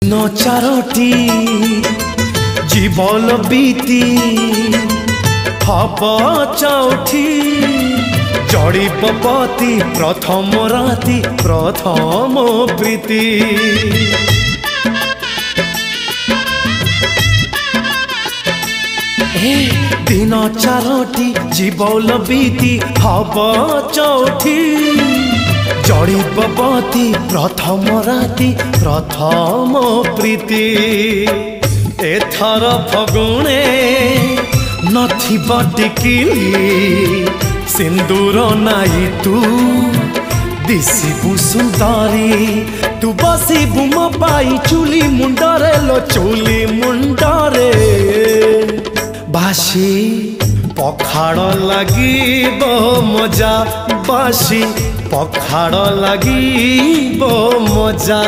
न चारोटी जीवन बीती हब चौठी जड़ी पपति प्रथम राति प्रथम प्रीति दिन चारोटी जीवन बीती हब चौठी जड़ी पपति प्रथम राति प्रथम प्रीति एथर फगुणे नथिबा टिकिली सिंदूर नाई तू दिसिबु सुंदरी तू बसिबु मो पाई चुली मुंडरे लो चुली मुंडरे बासी पखाड़ लगी मजा बासी पखाड़ लगी मजा।